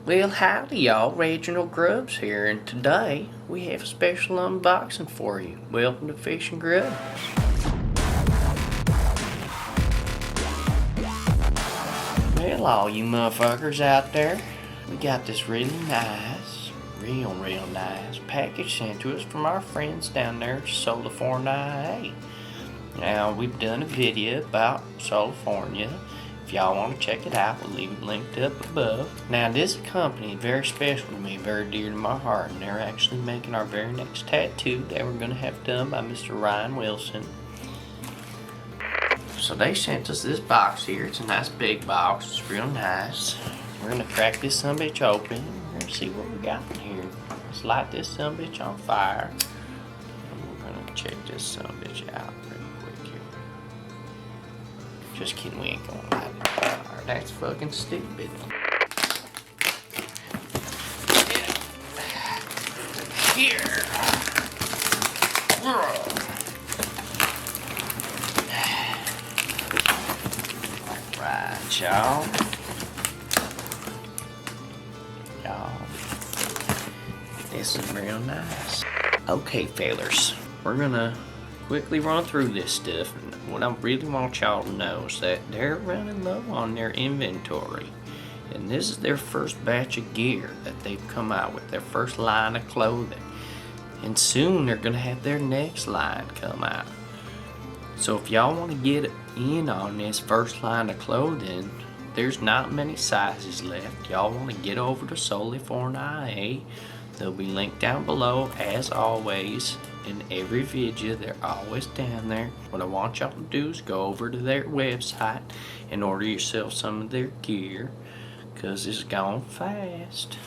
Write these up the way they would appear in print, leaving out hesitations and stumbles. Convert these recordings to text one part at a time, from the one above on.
Well, howdy y'all, Reginald GrubbZ here, and today we have a special unboxing for you. Welcome to Fishing GrubbZ. Well, all you motherfuckers out there, we got this really nice, real nice package sent to us from our friends down there at Solifornia. Now, we've done a video about Solifornia. If y'all want to check it out, we'll leave it linked up above. Now, this company is very special to me, very dear to my heart, and they're actually making our very next tattoo that we're going to have done by Mr. Ryan Wilson. So they sent us this box here. It's a nice big box. It's real nice. We're going to crack this sumbitch open. We're going to see what we got in here. Let's light this sumbitch on fire. And we're going to check this sumbitch out real quick here. Just kidding, we ain't going to light it on fire. That's fucking stupid. Here. Alright, y'all. This is real nice. Okay, fellers. We're gonna quickly run through this stuff. And what I really want y'all to know is that they're running low on their inventory. And this is their first batch of gear that they've come out with, their first line of clothing. And soon they're gonna have their next line come out. So if y'all want to get in on this first line of clothing, there's not many sizes left. Y'all want to get over to Solifornia. They'll be linked down below as always. In every video, they're always down there. What I want y'all to do is go over to their website and order yourself some of their gear, because it's gone fast.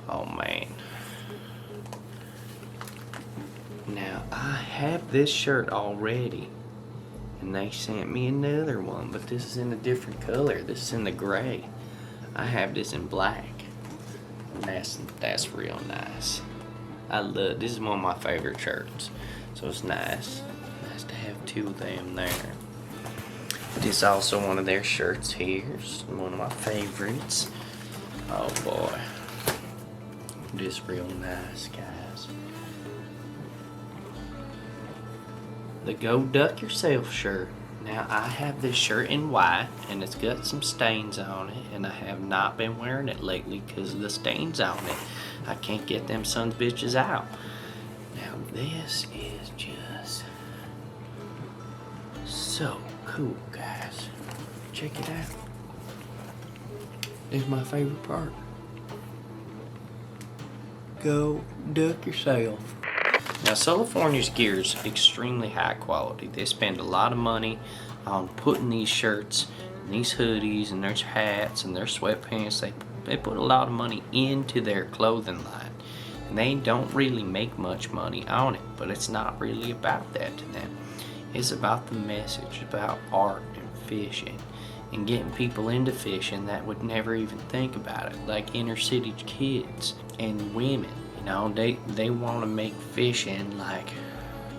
Oh man. Now, I have this shirt already, and they sent me another one, but this is in a different color. This is in the gray. I have this in black, and that's real nice. I love, this is one of my favorite shirts, so it's nice to have two of them there. This is also one of their shirts here. It's one of my favorites. Oh boy, this is real nice, guys. The Go Duck Yourself shirt. Now, I have this shirt in white, and it's got some stains on it, and I have not been wearing it lately because of the stains on it. I can't get them sons bitches out. Now, this is just so cool, guys. Check it out. This is my favorite part. Go Duck Yourself. Now, Solifornia's gear is extremely high quality. They spend a lot of money on putting these shirts, and these hoodies, and their hats, and their sweatpants. They put a lot of money into their clothing line. And they don't really make much money on it, but it's not really about that to them. It's about the message, about art and fishing, and getting people into fishing that would never even think about it, like inner city kids and women. You know, they want to make fishing like,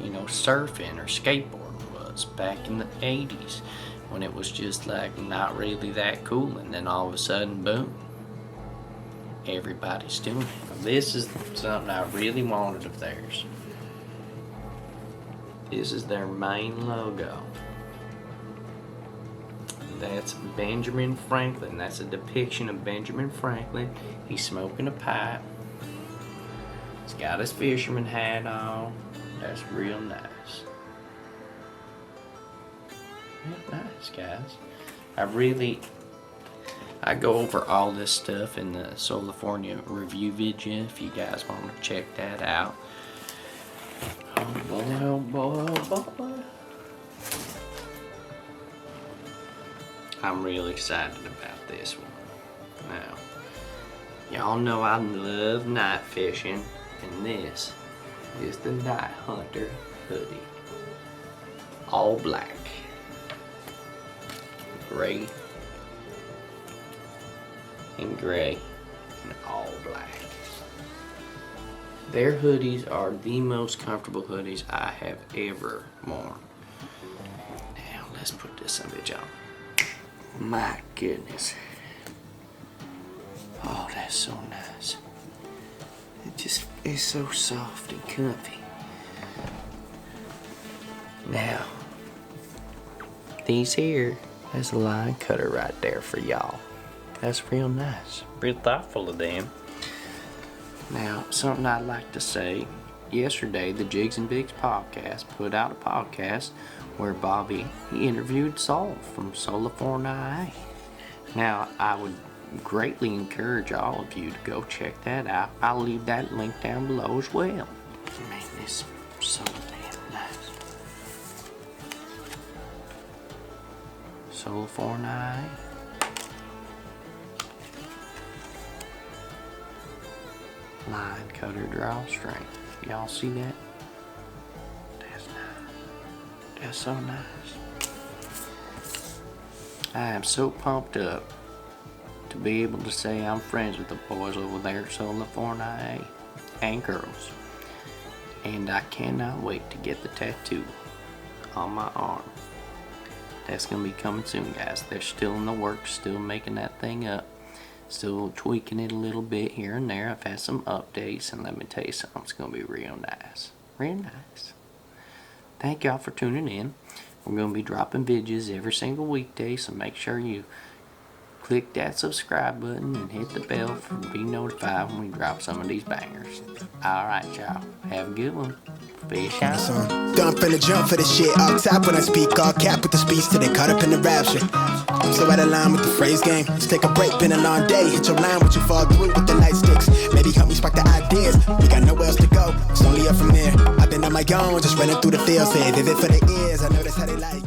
you know, surfing or skateboarding was back in the 80s, when it was just like not really that cool, and then all of a sudden, boom, everybody's doing it. Now, this is something I really wanted of theirs. This is their main logo. That's Benjamin Franklin. That's a depiction of Benjamin Franklin. He's smoking a pipe. He's got his fisherman hat on. That's real nice. Real nice, guys. I go over all this stuff in the Solifornia review video if you guys want to check that out. Oh boy, oh boy, oh boy. I'm really excited about this one. Now, y'all know I love night fishing. And this is the Night Hunter hoodie. All black. Gray. And gray. And all black. Their hoodies are the most comfortable hoodies I have ever worn. Now, let's put this bitch on. My goodness. That's so nice. It just is so soft and comfy. Now, these here, that's a line cutter right there for y'all. That's real nice. Real thoughtful of them. Now, something I'd like to say. Yesterday, the Jigs and Bigs podcast put out a podcast where Bobby, he interviewed Sol from Solifornia. Now, I would greatly encourage all of you to go check that out. I'll leave that link down below as well. Man, this is so damn nice. Solifornia. Line cutter drawstring. Y'all see that? That's nice. That's so nice. I am so pumped up to be able to say I'm friends with the boys over there at Solifornia and girls. And I cannot wait to get the tattoo on my arm. That's gonna be coming soon, guys. They're still in the works, still making that thing up. Still tweaking it a little bit here and there. I've had some updates, and let me tell you something, it's going to be real nice. Real nice. Thank y'all for tuning in. We're going to be dropping videos every single weekday, so make sure you click that subscribe button and hit the bell to be notified when we drop some of these bangers. Alright, y'all. Have a good one. Fish on. Dump and jump for the shit. All top when I speak, all cap with the speech till they caught up in the rapture. So out of line with the phrase game. Let's take a break, been a long day. Hit your line, what you fall through with the light sticks. Maybe help me spark the ideas. We got nowhere else to go, it's only up from there. I've been on my own, just running through the fields. Vivid for the ears, I know that's how they like.